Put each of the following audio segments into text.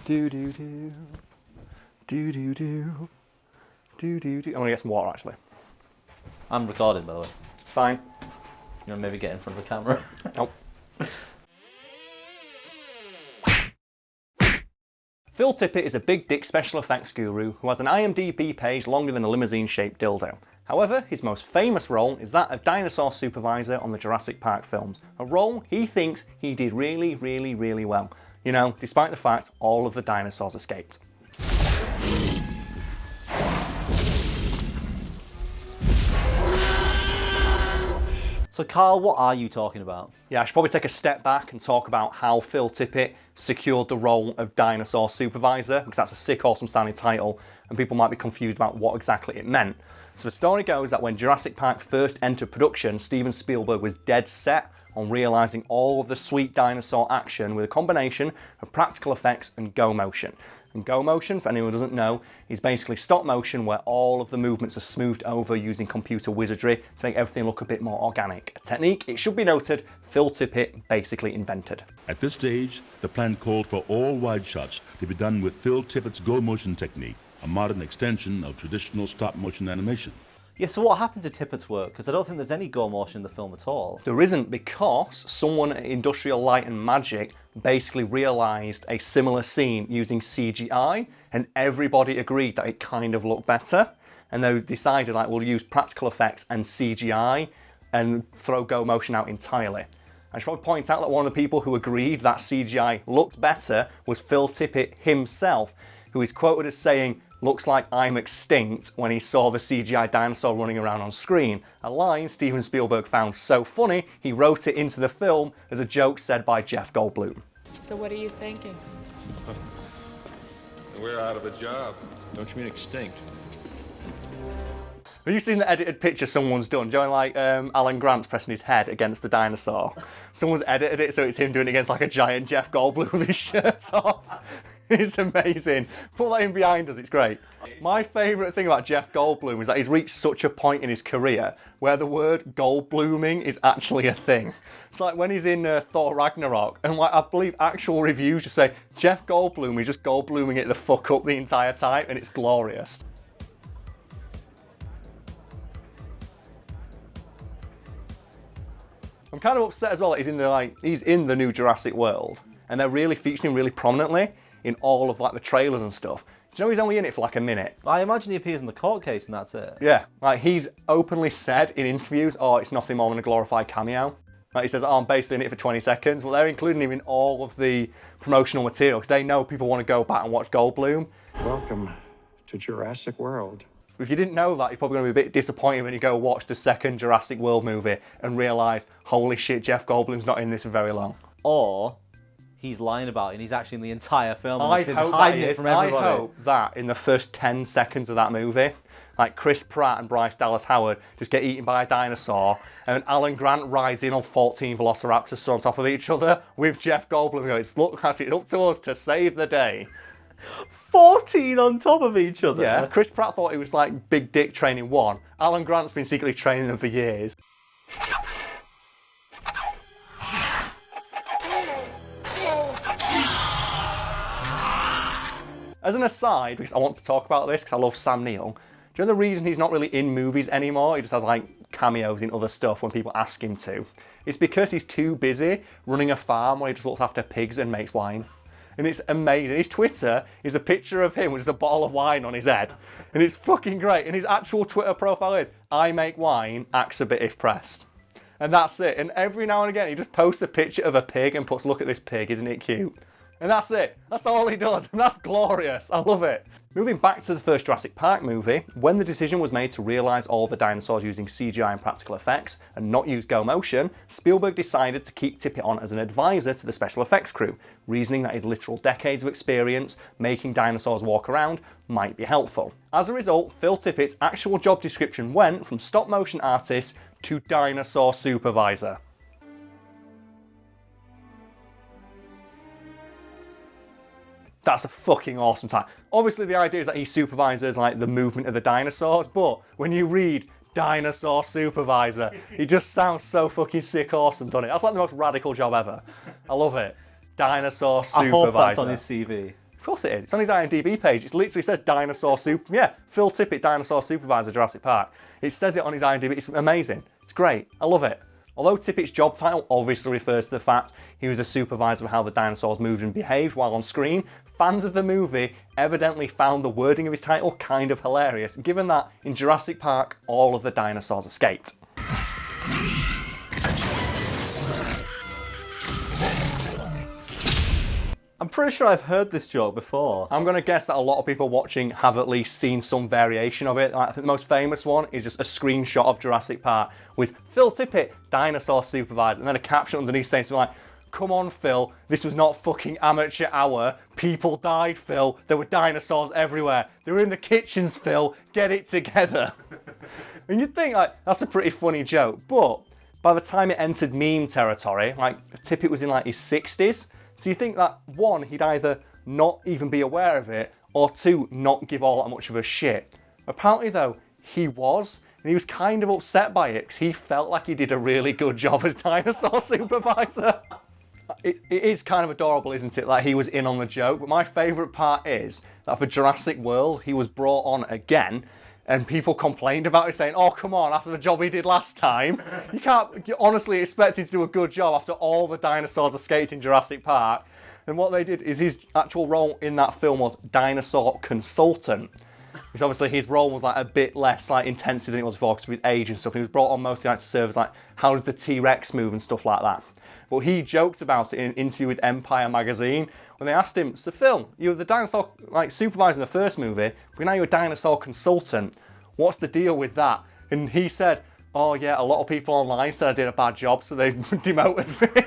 Do do do. Do do do. Do do do. I'm gonna get some water actually. I'm recording, by the way. Fine. You want to maybe get in front of the camera? Nope. Phil Tippett is a big dick special effects guru who has an IMDb page longer than a limousine-shaped dildo. However, his most famous role is that of Dinosaur Supervisor on the Jurassic Park films, a role he thinks he did really, really, really well. You know, despite the fact all of the dinosaurs escaped. So Karl, what are you talking about? Yeah, I should probably take a step back and talk about how Phil Tippett secured the role of Dinosaur Supervisor, because that's a sick, awesome sounding title, and people might be confused about what exactly it meant. So the story goes that when Jurassic Park first entered production, Steven Spielberg was dead set on realising all of the sweet dinosaur action with a combination of practical effects and go motion. And go motion, for anyone who doesn't know, is basically stop motion where all of the movements are smoothed over using computer wizardry to make everything look a bit more organic. A technique, it should be noted, Phil Tippett basically invented. At this stage, the plan called for all wide shots to be done with Phil Tippett's go motion technique, a modern extension of traditional stop motion animation. Yeah, so what happened to Tippett's work? Because I don't think there's any go motion in the film at all. There isn't, because someone at Industrial Light and Magic basically realised a similar scene using CGI, and everybody agreed that it kind of looked better. And they decided, like, we'll use practical effects and CGI and throw go motion out entirely. I should probably point out that one of the people who agreed that CGI looked better was Phil Tippett himself, who is quoted as saying, "Looks like I'm extinct," when he saw the CGI dinosaur running around on screen. A line Steven Spielberg found so funny, he wrote it into the film as a joke said by Jeff Goldblum. So what are you thinking? We're out of a job. Don't you mean extinct? Have you seen the edited picture someone's done? Do you know, like Alan Grant's pressing his head against the dinosaur? Someone's edited it so it's him doing it against like a giant Jeff Goldblum with his shirt off. It's amazing. Put that in behind us, it's great. My favourite thing about Jeff Goldblum is that he's reached such a point in his career where the word Goldbluming is actually a thing. It's like when he's in Thor Ragnarok, and like I believe actual reviews just say, Jeff Goldblum is just Goldbluming it the fuck up the entire time, and it's glorious. I'm kind of upset as well that he's in the new Jurassic World, and they're really featuring him really prominently in all of like the trailers and stuff. Do you know he's only in it for like a minute? I imagine he appears in the court case and that's it. Yeah, like he's openly said in interviews, oh, it's nothing more than a glorified cameo. Like he says, oh, I'm basically in it for 20 seconds. Well, they're including him in all of the promotional material because they know people want to go back and watch Goldblum. Welcome to Jurassic World. If you didn't know that, you're probably going to be a bit disappointed when you go watch the second Jurassic World movie and realise, holy shit, Jeff Goldblum's not in this for very long. Or he's lying about it and he's actually in the entire film and I they've hope been that hiding is. it from everybody. I hope that in the first 10 seconds of that movie, like Chris Pratt and Bryce Dallas Howard just get eaten by a dinosaur, and Alan Grant rides in on 14 velociraptors on top of each other with Jeff Goldblum going, it's up to us to save the day. 14 on top of each other? Yeah, Chris Pratt thought it was like Big Dick training one. Alan Grant's been secretly training them for years. As an aside, because I want to talk about this because I love Sam Neill, do you know the reason he's not really in movies anymore? He just has like cameos in other stuff when people ask him to. It's because he's too busy running a farm where he just looks after pigs and makes wine. And it's amazing. His Twitter is a picture of him with just a bottle of wine on his head. And it's fucking great. And his actual Twitter profile is, I make wine, axe a bit if pressed. And that's it. And every now and again he just posts a picture of a pig and puts, look at this pig, isn't it cute? And that's it. That's all he does. And that's glorious. I love it. Moving back to the first Jurassic Park movie, when the decision was made to realise all the dinosaurs using CGI and practical effects and not use go motion, Spielberg decided to keep Tippett on as an advisor to the special effects crew, reasoning that his literal decades of experience making dinosaurs walk around might be helpful. As a result, Phil Tippett's actual job description went from stop motion artist to Dinosaur Supervisor. That's a fucking awesome title. Obviously the idea is that he supervises like the movement of the dinosaurs, but when you read Dinosaur Supervisor, it just sounds so fucking sick awesome, doesn't it? That's like the most radical job ever. I love it. Dinosaur Supervisor. I hope that's on his CV. Of course it is. It's on his IMDb page. It literally says Phil Tippett, Dinosaur Supervisor, Jurassic Park. It says it on his IMDb. It's amazing. It's great. I love it. Although Tippett's job title obviously refers to the fact he was a supervisor of how the dinosaurs moved and behaved while on screen, fans of the movie evidently found the wording of his title kind of hilarious, given that in Jurassic Park, all of the dinosaurs escaped. I'm pretty sure I've heard this joke before. I'm going to guess that a lot of people watching have at least seen some variation of it. I think the most famous one is just a screenshot of Jurassic Park with Phil Tippett, Dinosaur Supervisor, and then a caption underneath saying something like, "Come on, Phil, this was not fucking amateur hour. People died, Phil. There were dinosaurs everywhere. They were in the kitchens, Phil. Get it together." And you'd think, like, that's a pretty funny joke, but by the time it entered meme territory, like, Tippett was in, like, his 60s, so you think that, one, he'd either not even be aware of it, or two, not give all that much of a shit. Apparently, though, he was, and he was kind of upset by it, because he felt like he did a really good job as Dinosaur Supervisor. It is kind of adorable, isn't it, that he was in on the joke, but my favourite part is that for Jurassic World, he was brought on again, and people complained about it, saying, "Oh, come on, after the job he did last time, you honestly expect him to do a good job after all the dinosaurs escaped in Jurassic Park." And what they did is his actual role in that film was dinosaur consultant. Because obviously his role was like a bit less like intensive than it was before because of his age and stuff. He was brought on mostly like to serve as like, how does the T-Rex move and stuff like that. But he joked about it in an interview with Empire magazine when they asked him, "So Phil, you were the dinosaur like supervisor in the first movie, but now you're a dinosaur consultant. What's the deal with that?" And he said, "Oh yeah, a lot of people online said I did a bad job, so they demoted me."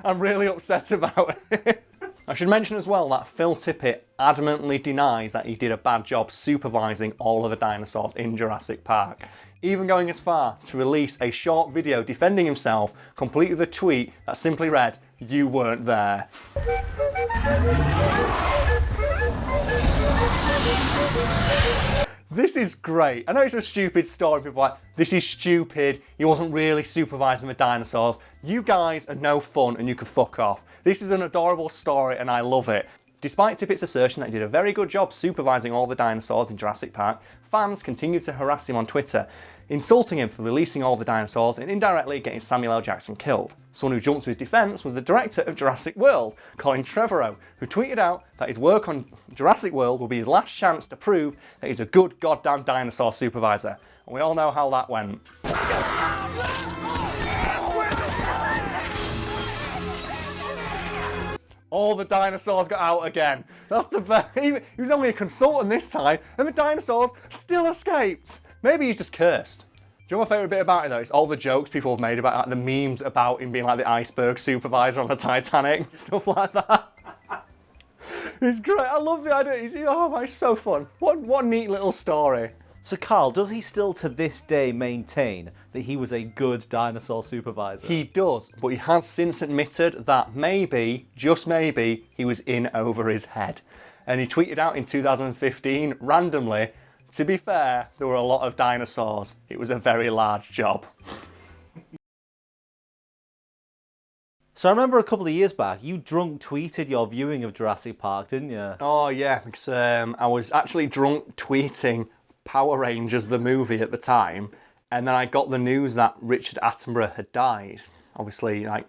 I'm really upset about it. I should mention as well that Phil Tippett adamantly denies that he did a bad job supervising all of the dinosaurs in Jurassic Park, even going as far to release a short video defending himself, complete with a tweet that simply read, "You weren't there." This is great. I know it's a stupid story. People are like, "This is stupid. He wasn't really supervising the dinosaurs. You guys are no fun and you can fuck off." This is an adorable story and I love it. Despite Tippett's assertion that he did a very good job supervising all the dinosaurs in Jurassic Park, fans continued to harass him on Twitter, insulting him for releasing all the dinosaurs and indirectly getting Samuel L. Jackson killed. Someone who jumped to his defence was the director of Jurassic World, Colin Trevorrow, who tweeted out that his work on Jurassic World will be his last chance to prove that he's a good goddamn dinosaur supervisor. And we all know how that went. All the dinosaurs got out again. That's the best. He was only a consultant this time, and the dinosaurs still escaped. Maybe he's just cursed. Do you know my favourite bit about it though? It's all the jokes people have made about the memes about him being like the iceberg supervisor on the Titanic, stuff like that. It's great. I love the idea. It's so fun. What a neat little story. So Karl, does he still to this day maintain that he was a good dinosaur supervisor? He does, but he has since admitted that maybe, just maybe, he was in over his head. And he tweeted out in 2015, randomly, "To be fair, there were a lot of dinosaurs. It was a very large job." So I remember a couple of years back, you drunk tweeted your viewing of Jurassic Park, didn't you? Oh yeah, because I was actually drunk tweeting Power Rangers the movie at the time, and then I got the news that Richard Attenborough had died. Obviously, like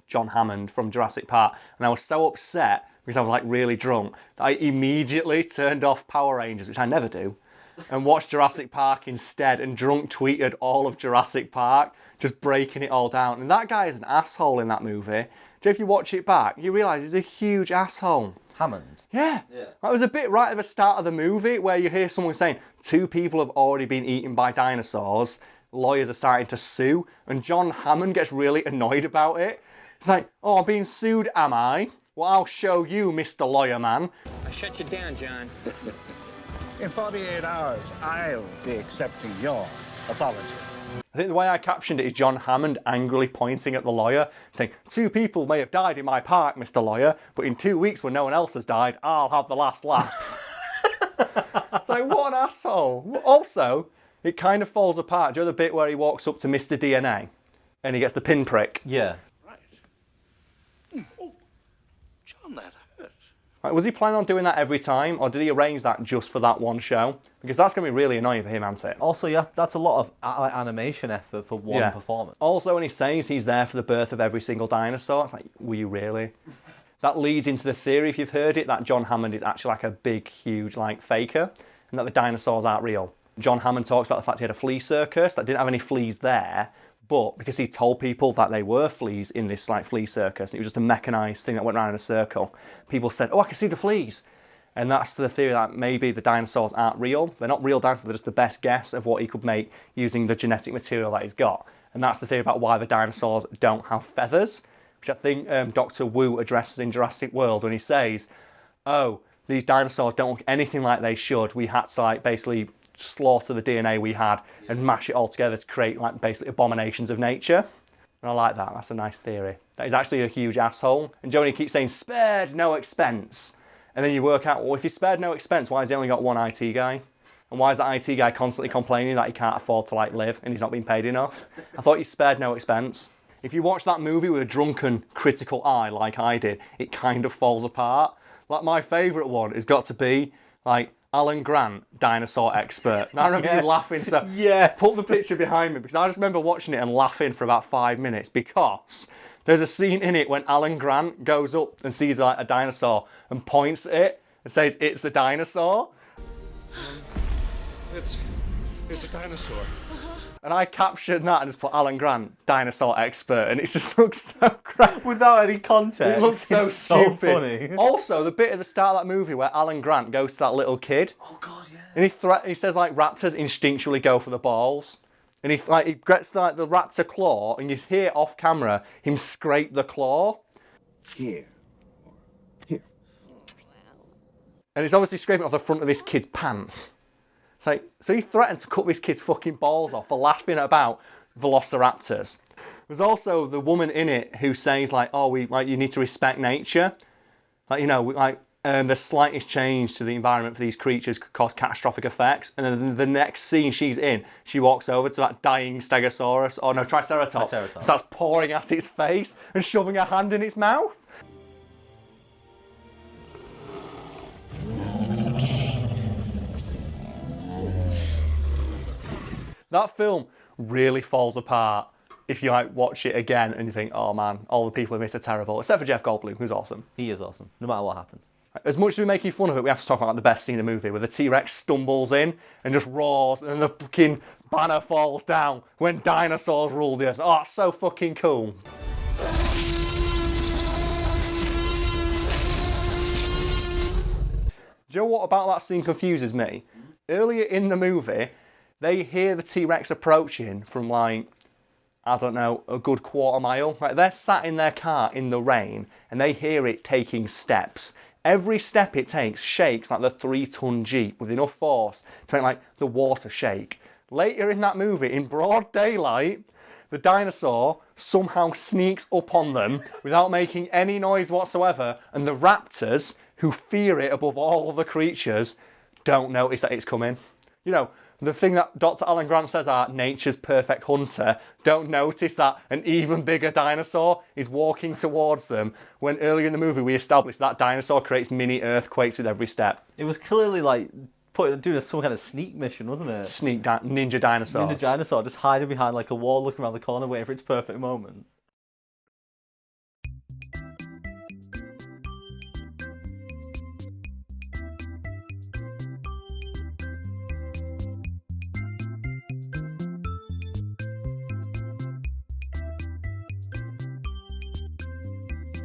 John Hammond from Jurassic Park, and I was so upset because I was like really drunk that I immediately turned off Power Rangers, which I never do, and watched Jurassic Park instead, and drunk tweeted all of Jurassic Park, just breaking it all down. And that guy is an asshole in that movie. So if you watch it back, you realise he's a huge asshole. Hammond? Yeah. That was a bit right at the start of the movie where you hear someone saying 2 people have already been eaten by dinosaurs, lawyers are starting to sue, and John Hammond gets really annoyed about it. It's like, "Oh, I'm being sued, am I? Well, I'll show you, Mr. Lawyer Man." I shut you down, John. In 48 hours, I'll be accepting your apologies. I think the way I captioned it is John Hammond angrily pointing at the lawyer, saying, "2 people may have died in my park, Mr. Lawyer, but in 2 weeks when no one else has died, I'll have the last laugh." It's like, what an asshole. Also, it kind of falls apart. Do you know the bit where he walks up to Mr. DNA and he gets the pinprick? Yeah. Right. Oh, John, that Like, was he planning on doing that every time, or did he arrange that just for that one show? Because that's going to be really annoying for him, isn't it? Also, yeah, that's a lot of animation effort for one performance. Also, when he says he's there for the birth of every single dinosaur, it's like, were you really? That leads into the theory, if you've heard it, that John Hammond is actually like a big, huge, like, faker, and that the dinosaurs aren't real. John Hammond talks about the fact he had a flea circus that didn't have any fleas there, but because he told people that they were fleas in this like flea circus, it was just a mechanised thing that went around in a circle. People said, "Oh, I can see the fleas," and that's the theory that maybe the dinosaurs aren't real. They're not real dinosaurs. They're just the best guess of what he could make using the genetic material that he's got, and that's the theory about why the dinosaurs don't have feathers, which I think Dr. Wu addresses in Jurassic World when he says, "Oh, these dinosaurs don't look anything like they should. We had to like basically slaughter the DNA we had and mash it all together to create like basically abominations of nature." And I like that. That's a nice theory. That he's actually a huge asshole. And Joni keeps saying spared no expense, and then you work out, well, if he spared no expense, why has he only got one IT guy? And why is that IT guy constantly complaining that he can't afford to like live and he's not being paid enough? I thought he spared no expense. If you watch that movie with a drunken critical eye like I did, it kind of falls apart. Like my favourite one has got to be like Alan Grant, dinosaur expert. And I remember you laughing, so put the picture behind me, because I just remember watching it and laughing for about 5 minutes, because there's a scene in it when Alan Grant goes up and sees like a dinosaur and points at it and says, "It's a dinosaur." It's a dinosaur. And I captured that and just put Alan Grant, dinosaur expert, and it just looks so crap. Without any context. It looks so it's stupid. So funny. Also, the bit at the start of that movie where Alan Grant goes to that little kid. Oh god, yeah. And he says like raptors instinctually go for the balls. And he gets like the raptor claw, and you hear off camera him scrape the claw. Here. Here. And he's obviously scraping off the front of this kid's pants. It's like, so he threatened to cut this kid's fucking balls off for laughing about velociraptors. There's also the woman in it who says like, "Oh, you need to respect nature. Like, you know, the slightest change to the environment for these creatures could cause catastrophic effects." And then the next scene she's in, she walks over to that dying Stegosaurus, or no, Triceratops. Starts pouring at its face and shoving her hand in its mouth. It's okay. That film really falls apart if you like watch it again and you think, "Oh man, all the people in this are terrible," except for Jeff Goldblum, who's awesome. He is awesome, no matter what happens. As much as we're making fun of it, we have to talk about the best scene in the movie, where the T-Rex stumbles in and just roars, and the fucking banner falls down when dinosaurs rule the earth. Oh, it's so fucking cool. Do you know what about that scene confuses me? Earlier in the movie, they hear the T-Rex approaching from like, I don't know, a good quarter mile. Like they're sat in their car in the rain and they hear it taking steps. Every step it takes shakes like the 3-ton Jeep with enough force to make like the water shake. Later in that movie, in broad daylight, the dinosaur somehow sneaks up on them without making any noise whatsoever, and the raptors, who fear it above all other creatures, don't notice that it's coming. You know, the thing that Dr. Alan Grant says are nature's perfect hunter don't notice that an even bigger dinosaur is walking towards them, when earlier in the movie we established that dinosaur creates mini earthquakes with every step. It was clearly like doing some kind of sneak mission, wasn't it? Ninja dinosaur. Ninja dinosaur just hiding behind like a wall, looking around the corner, waiting for its perfect moment.